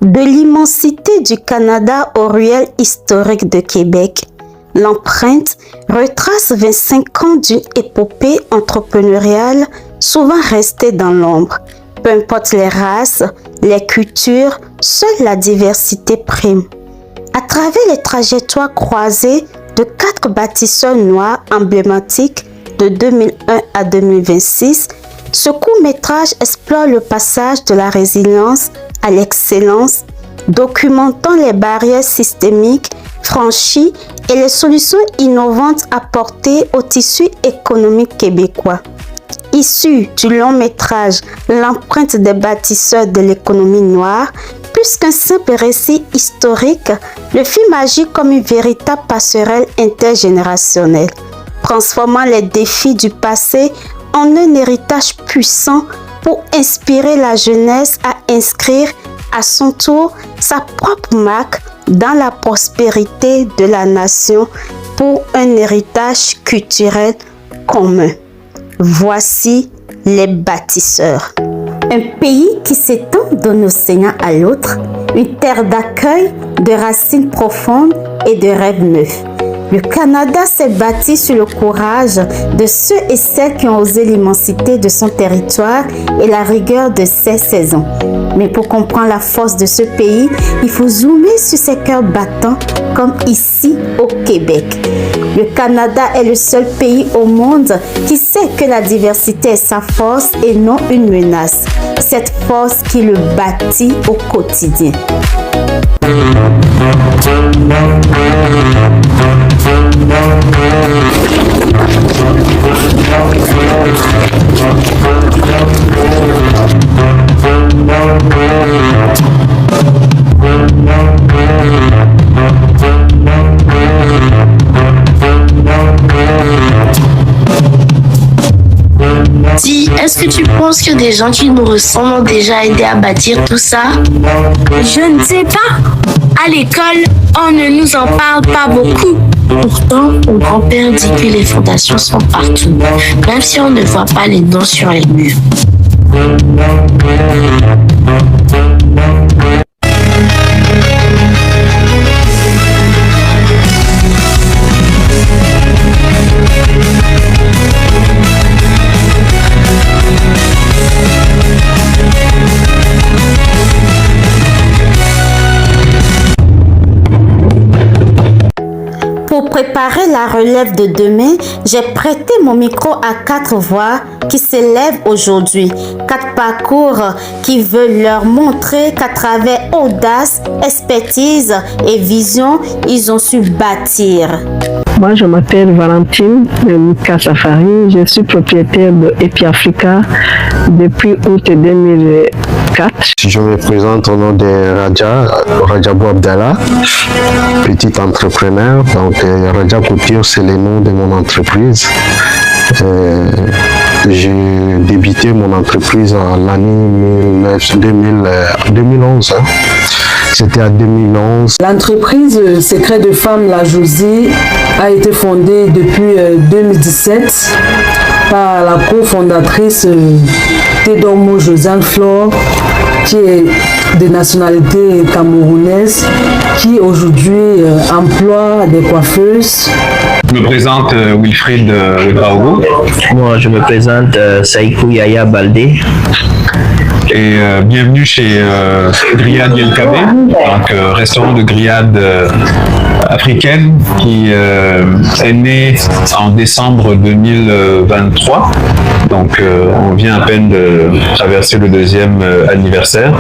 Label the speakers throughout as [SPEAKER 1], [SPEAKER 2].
[SPEAKER 1] De l'immensité du Canada au ruelle historique de Québec, l'empreinte retrace 25 ans d'une épopée entrepreneuriale souvent restée dans l'ombre. Peu importe les races, les cultures, seule la diversité prime. À travers les trajectoires croisées de 4 bâtisseurs noirs emblématiques de 2001 à 2026, ce court-métrage explore le passage de la résilience à l'excellence, documentant les barrières systémiques franchies et les solutions innovantes apportées au tissu économique québécois. Issu du long-métrage L'empreinte des bâtisseurs de l'économie noire, plus qu'un simple récit historique, le film agit comme une véritable passerelle intergénérationnelle, transformant les défis du passé en un héritage puissant pour inspirer la jeunesse à inscrire à son tour sa propre marque dans la prospérité de la nation pour un héritage culturel commun. Voici les bâtisseurs. Un pays qui s'étend d'un océan à l'autre, une terre d'accueil, de racines profondes et de rêves neufs. Le Canada s'est bâti sur le courage de ceux et celles qui ont osé l'immensité de son territoire et la rigueur de ses saisons. Mais pour comprendre la force de ce pays, il faut zoomer sur ses cœurs battants, comme ici au Québec. Le Canada est le seul pays au monde qui sait que la diversité est sa force et non une menace. Cette force qui le bâtit au quotidien.
[SPEAKER 2] Dis, est-ce que tu penses que des gens qui nous ressemblent ont déjà aidé à bâtir tout ça?
[SPEAKER 3] Je ne sais pas. À l'école, on ne nous en parle pas beaucoup.
[SPEAKER 2] Pourtant, mon grand-père dit que les fondations sont partout, même si on ne voit pas les noms sur les murs.
[SPEAKER 1] Pour préparer la relève de demain, j'ai prêté mon micro à 4 voix qui s'élèvent aujourd'hui. 4 parcours qui veulent leur montrer qu'à travers audace, expertise et vision, ils ont su bâtir.
[SPEAKER 4] Moi, je m'appelle Valentine Mika Safari. Je suis propriétaire de Epi Africa depuis août 2004.
[SPEAKER 5] Je me présente au nom de Rajabou Abdallah, petit entrepreneur. Donc, Raja Couture, c'est le nom de mon entreprise. J'ai débuté mon entreprise en l'année 2011. C'était en 2011.
[SPEAKER 6] L'entreprise Secret de Femmes La Josie a été fondée depuis 2017 par la cofondatrice Tedomo Josiane Flore, qui est de nationalité camerounaise, qui aujourd'hui emploie des coiffeuses.
[SPEAKER 7] Je me présente Wilfried Legraogo.
[SPEAKER 8] Moi, je me présente Saïkou Yaya Baldé.
[SPEAKER 7] Et bienvenue chez Grillade Yenkabe, donc restaurant de grillade africaine qui est né en décembre 2023. Donc on vient à peine de traverser le 2e anniversaire.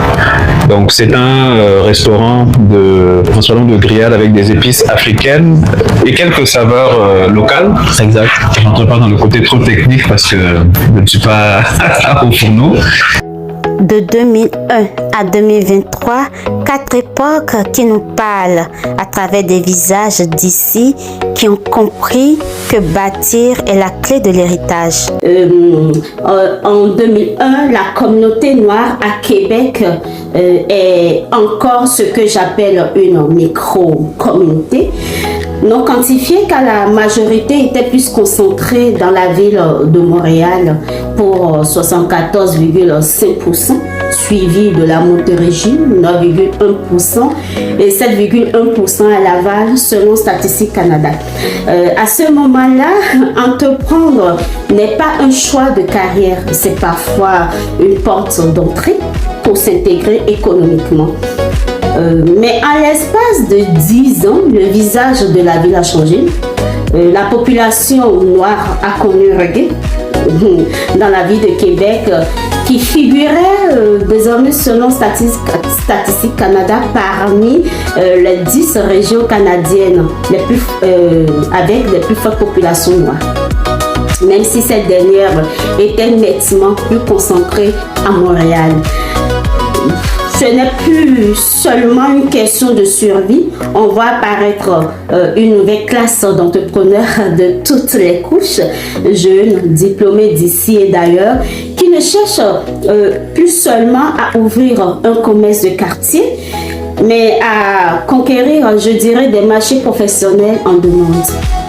[SPEAKER 7] Donc c'est un restaurant de grillade avec des épices africaines et quelques saveurs locales.
[SPEAKER 8] Exact.
[SPEAKER 7] Je n'entre pas dans le côté trop technique parce que je ne suis pas au fourneau.
[SPEAKER 1] De 2001 à 2023, 4 époques qui nous parlent à travers des visages d'ici qui ont compris que bâtir est la clé de l'héritage. En 2001, la communauté noire à Québec est encore ce que j'appelle une micro-communauté. Non quantifiée car la majorité était plus concentrée dans la ville de Montréal pour 74,5%, suivi de la Montérégie, 9,1% et 7,1% à Laval, selon Statistique Canada. À ce moment-là, entreprendre n'est pas un choix de carrière, c'est parfois une porte d'entrée pour s'intégrer économiquement. Mais en l'espace de 10 ans, le visage de la ville a changé. La population noire a connu un regain dans la ville de Québec qui figurait désormais selon Statistique Canada parmi les 10 régions canadiennes avec les plus fortes populations noires. Même si cette dernière était nettement plus concentrée à Montréal. Ce n'est plus seulement une question de survie. On voit apparaître une nouvelle classe d'entrepreneurs de toutes les couches, jeunes, diplômés d'ici et d'ailleurs, qui ne cherchent plus seulement à ouvrir un commerce de quartier, mais à conquérir, je dirais, des marchés professionnels en demande.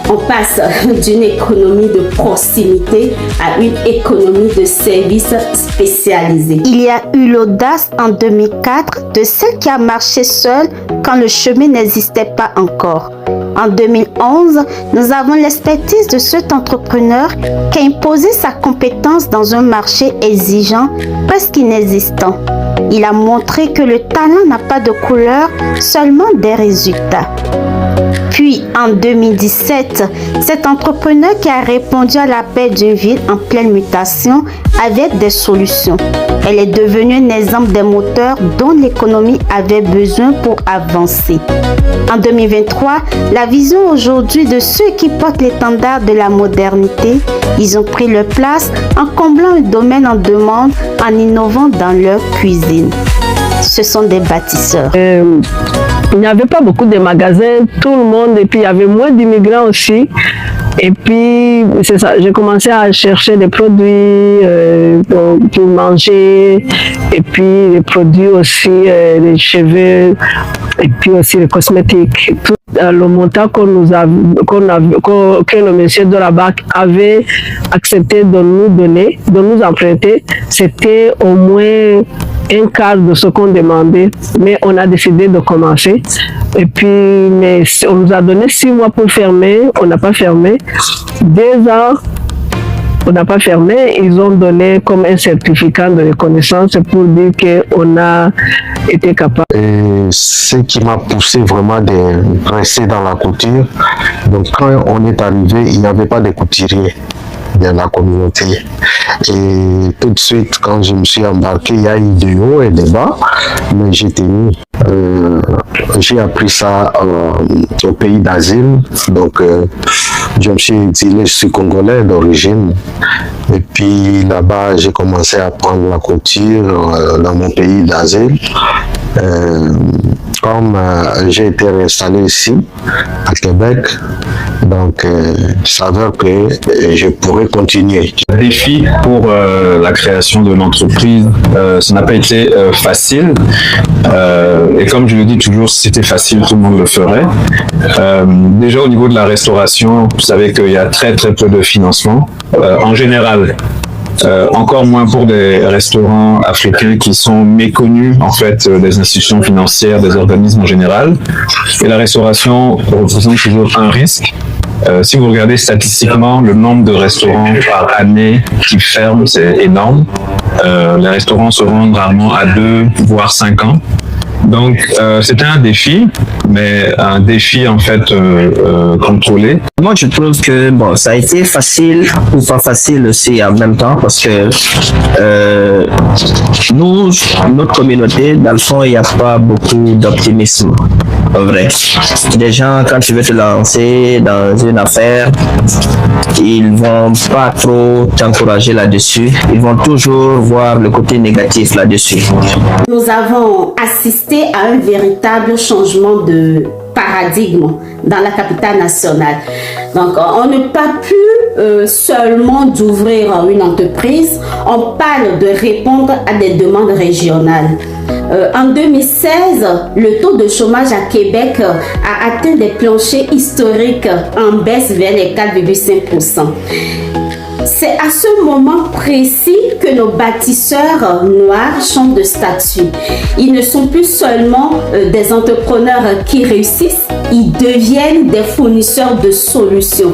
[SPEAKER 1] On passe d'une économie de proximité à une économie de services spécialisés.
[SPEAKER 9] Il y a eu l'audace en 2004 de celle qui a marché seule quand le chemin n'existait pas encore. En 2011, nous avons l'expertise de cet entrepreneur qui a imposé sa compétence dans un marché exigeant, presque inexistant. Il a montré que le talent n'a pas de couleur, seulement des résultats. Puis, en 2017, cet entrepreneur qui a répondu à l'appel d'une ville en pleine mutation avec des solutions. Elle est devenue un exemple des moteurs dont l'économie avait besoin pour avancer. En 2023, la vision aujourd'hui de ceux qui portent l'étendard de la modernité, ils ont pris leur place en comblant un domaine en demande, en innovant dans leur cuisine. Ce sont des bâtisseurs.
[SPEAKER 4] Il n'y avait pas beaucoup de magasins, tout le monde, et puis il y avait moins d'immigrants aussi. Et puis, c'est ça, j'ai commencé à chercher des produits pour manger, et puis les produits aussi, les cheveux, et puis aussi les cosmétiques. Tout le montant que le monsieur de la banque avait accepté de nous donner, de nous emprunter, c'était au moins un quart de ce qu'on demandait, mais on a décidé de commencer. Et puis, mais on nous a donné 6 mois pour fermer, on n'a pas fermé. 2 ans, on n'a pas fermé. Ils ont donné comme un certificat de reconnaissance pour dire qu'on a été capable.
[SPEAKER 5] Et ce qui m'a poussé vraiment de rester dans la couture. Donc, quand on est arrivé, il n'y avait pas de couturiers dans la communauté. Et tout de suite, quand je me suis embarqué, il y a eu des hauts et des bas, mais j'ai tenu. J'ai appris ça au pays d'asile, donc je me suis exilé, je suis congolais d'origine. Et puis là-bas, j'ai commencé à apprendre la couture dans mon pays d'asile. Comme j'ai été réinstallé ici, à Québec, donc il s'avère que je pourrais continuer.
[SPEAKER 7] Le défi pour la création de l'entreprise, ça n'a pas été facile. Et comme je le dis toujours, si c'était facile, tout le monde le ferait. Déjà au niveau de la restauration, vous savez qu'il y a très très peu de financement en général. Encore moins pour des restaurants africains qui sont méconnus en fait des institutions financières, des organismes en général. Et la restauration représente toujours un risque. Si vous regardez statistiquement le nombre de restaurants par année qui ferment, c'est énorme. Les restaurants se rendent rarement à 2 voire 5 ans. Donc c'était un défi, mais un défi en fait contrôlé.
[SPEAKER 8] Moi je trouve que bon, ça a été facile ou pas facile aussi en même temps parce que nous, notre communauté, dans le fond, il n'y a pas beaucoup d'optimisme. En vrai. Les gens, quand tu veux te lancer dans une affaire, ils vont pas trop t'encourager là-dessus. Ils vont toujours voir le côté négatif là-dessus.
[SPEAKER 1] Nous avons assisté à un véritable changement de paradigme dans la capitale nationale. Donc, on ne parle plus seulement d'ouvrir une entreprise, on parle de répondre à des demandes régionales. En 2016, le taux de chômage à Québec a atteint des planchers historiques en baisse vers les 4,5%.
[SPEAKER 9] C'est à ce moment précis que nos bâtisseurs noirs changent de statut. Ils ne sont plus seulement des entrepreneurs qui réussissent, ils deviennent des fournisseurs de solutions.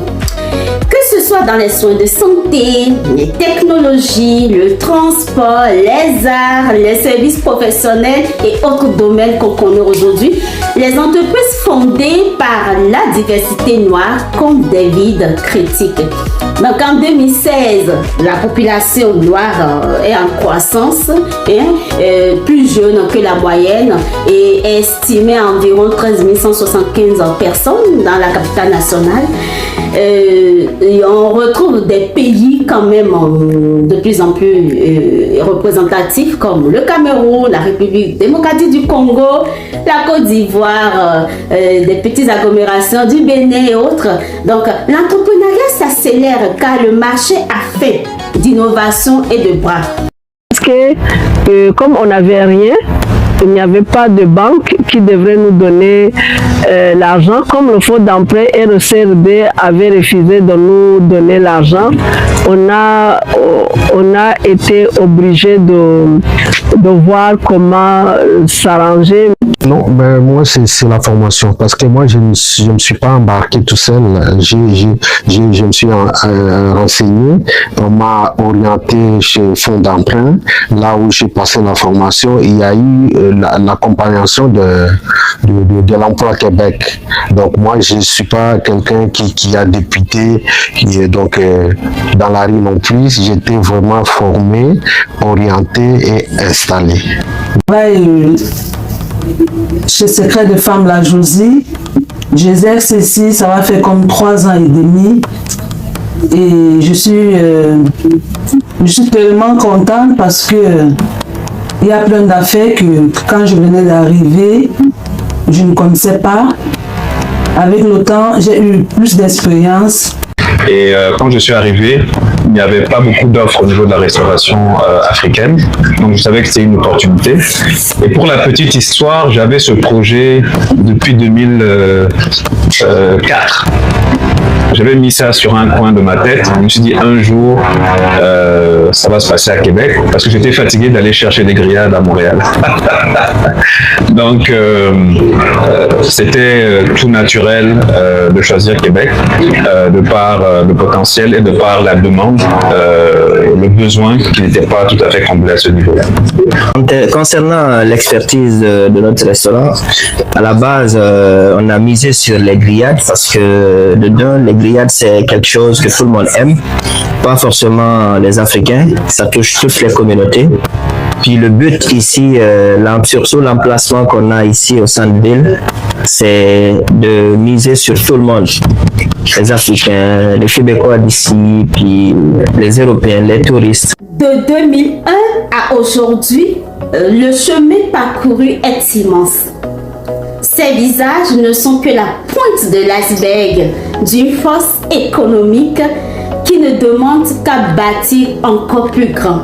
[SPEAKER 9] Que ce soit dans les soins de santé, les technologies, le transport, les arts, les services professionnels et autres domaines qu'on connaît aujourd'hui, les entreprises fondées par la diversité noire comptent des vides critiques. Donc en 2016, la population noire est en croissance, plus jeune que la moyenne et est estimée à environ 13 175 personnes dans la capitale nationale. Et on retrouve des pays quand même de plus en plus représentatifs comme le Cameroun, la République démocratique du Congo, la Côte d'Ivoire, des petites agglomérations du Bénin et autres. Donc l'entrepreneuriat s'accélère car le marché a fait d'innovation et de bras.
[SPEAKER 4] Parce que comme on n'avait rien, il n'y avait pas de banque qui devrait nous donner l'argent. Comme le fonds d'emprunt et le CRD avait refusé de nous donner l'argent, on a été obligé de voir comment s'arranger.
[SPEAKER 5] Non, ben moi c'est la formation parce que moi je me suis pas embarqué tout seul. Je me suis renseigné. On m'a orienté chez Fonds d'emprunt, là où j'ai passé la formation. Il y a eu l'accompagnement de l'emploi Québec. Donc moi je suis pas quelqu'un qui a débuté donc dans la rue non plus. J'étais vraiment formé, orienté et installé.
[SPEAKER 6] Ouais, chez Secret de Femmes La Josie, j'exerce ici, ça va faire comme 3 ans et demi et je suis tellement contente parce que il y a plein d'affaires que quand je venais d'arriver, je ne connaissais pas. Avec le temps, j'ai eu plus d'expérience.
[SPEAKER 7] Et quand je suis arrivé, il n'y avait pas beaucoup d'offres au niveau de la restauration africaine. Donc je savais que c'était une opportunité. Et pour la petite histoire, j'avais ce projet depuis 2004. J'avais mis ça sur un coin de ma tête. Je me suis dit un jour, ça va se passer à Québec parce que j'étais fatigué d'aller chercher des grillades à Montréal. Donc c'était tout naturel de choisir Québec de par le potentiel et de par la demande, le besoin qui n'était pas tout à fait comblé à ce niveau-là.
[SPEAKER 8] Concernant l'expertise de notre restaurant, à la base, on a misé sur les grillades parce que dedans, les grillades, c'est quelque chose que tout le monde aime, pas forcément les Africains, ça touche toutes les communautés. Puis le but ici, surtout l'emplacement qu'on a ici au centre-ville, c'est de miser sur tout le monde. Les Africains, les Québécois d'ici, puis les Européens, les touristes.
[SPEAKER 9] De 2001 à aujourd'hui, le chemin parcouru est immense. Ces visages ne sont que la pointe de l'iceberg d'une force économique qui ne demande qu'à bâtir encore plus grand.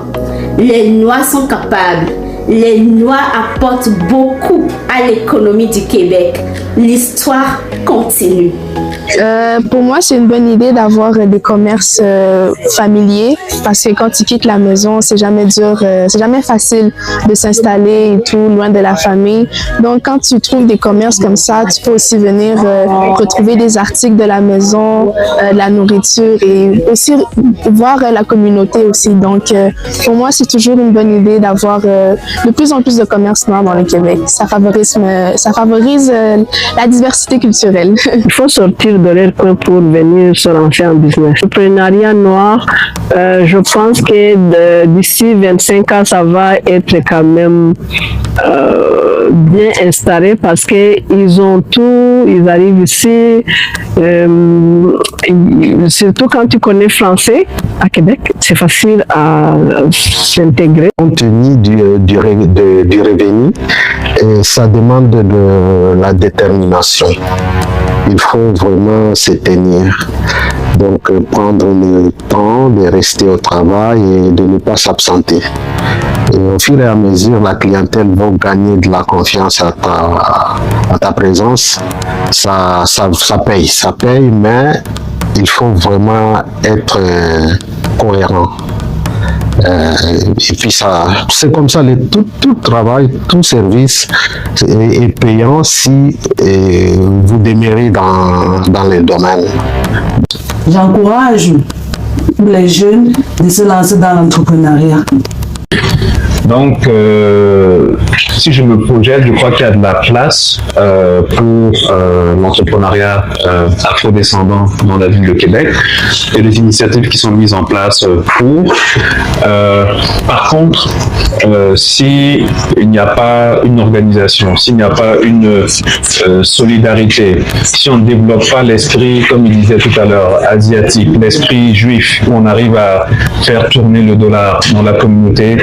[SPEAKER 9] Les Noirs sont capables. Les Noirs apportent beaucoup à l'économie du Québec. L'histoire continue.
[SPEAKER 10] Pour moi, c'est une bonne idée d'avoir des commerces familiers parce que quand tu quittes la maison, c'est jamais dur, c'est jamais facile de s'installer et tout loin de la famille. Donc, quand tu trouves des commerces comme ça, tu peux aussi venir retrouver des articles de la maison, de la nourriture et aussi voir la communauté aussi. Donc, pour moi, c'est toujours une bonne idée d'avoir de plus en plus de commerces noirs dans le Québec. Ça favorise la diversité culturelle.
[SPEAKER 4] Il faut sortir de leur coin pour venir se lancer en business. L'entrepreneuriat noir, je pense que d'ici 25 ans, ça va être quand même bien installé parce qu'ils ont tout, ils arrivent ici, surtout quand tu connais français à Québec, c'est facile à s'intégrer.
[SPEAKER 5] Compte tenu du revenu, ça demande de la détermination. Il faut vraiment se tenir. Donc prendre le temps de rester au travail et de ne pas s'absenter. Et au fur et à mesure, la clientèle va gagner de la confiance à ta présence. Ça paye, mais il faut vraiment être cohérent. Et puis ça, c'est comme ça, tout travail, tout service est payant si vous demeurez dans les domaines.
[SPEAKER 6] J'encourage les jeunes de se lancer dans l'entrepreneuriat.
[SPEAKER 7] Donc, si je me projette, je crois qu'il y a de la place pour l'entrepreneuriat afro-descendant dans la ville de Québec et les initiatives qui sont mises en place pour. Par contre, s'il n'y a pas une organisation, s'il n'y a pas une solidarité, si on ne développe pas l'esprit, comme il disait tout à l'heure, asiatique, l'esprit juif, où on arrive à faire tourner le dollar dans la communauté,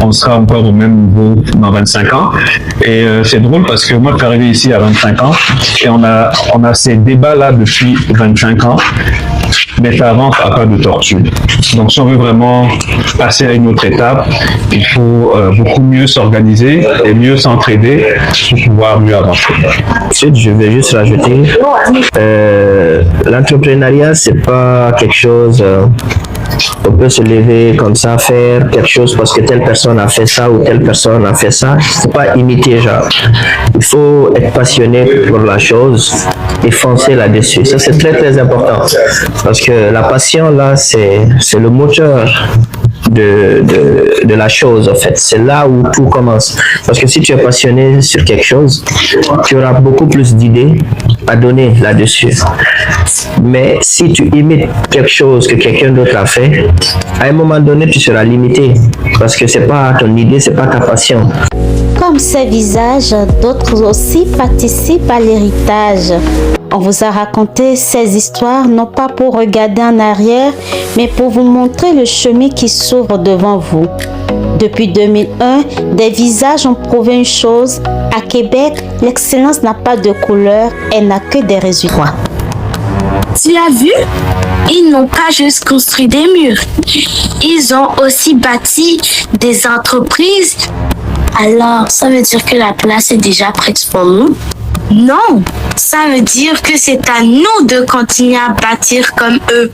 [SPEAKER 7] on sera encore au même niveau dans 25 ans. Et c'est drôle parce que moi, je suis arrivé ici à 25 ans et on a ces débats-là depuis 25 ans, mais ça avance à pas de tortue. Donc, si on veut vraiment passer à une autre étape, il faut beaucoup mieux s'organiser et mieux s'entraider pour pouvoir mieux avancer.
[SPEAKER 8] Ensuite, je vais juste rajouter, l'entrepreneuriat, c'est pas quelque chose... on peut se lever comme ça, faire quelque chose parce que telle personne a fait ça ou telle personne a fait ça. C'est pas imiter, genre. Il faut être passionné pour la chose et foncer là-dessus. Ça, c'est très, très important. Parce que la passion, là, c'est le moteur de la chose, en fait. C'est là où tout commence. Parce que si tu es passionné sur quelque chose, tu auras beaucoup plus d'idées à donner là-dessus. Mais si tu imites quelque chose que quelqu'un d'autre a fait, à un moment donné, tu seras limité. Parce que c'est pas ton idée, c'est pas ta passion.
[SPEAKER 9] Comme ces visages, d'autres aussi participent à l'héritage. On vous a raconté ces histoires non pas pour regarder en arrière, mais pour vous montrer le chemin qui s'ouvre devant vous. Depuis 2001, des visages ont prouvé une chose. À Québec, l'excellence n'a pas de couleur, elle n'a que des résultats.
[SPEAKER 3] Tu as vu? Ils n'ont pas juste construit des murs. Ils ont aussi bâti des entreprises. Alors, ça veut dire que la place est déjà prête pour nous? Non, ça veut dire que c'est à nous de continuer à bâtir comme eux.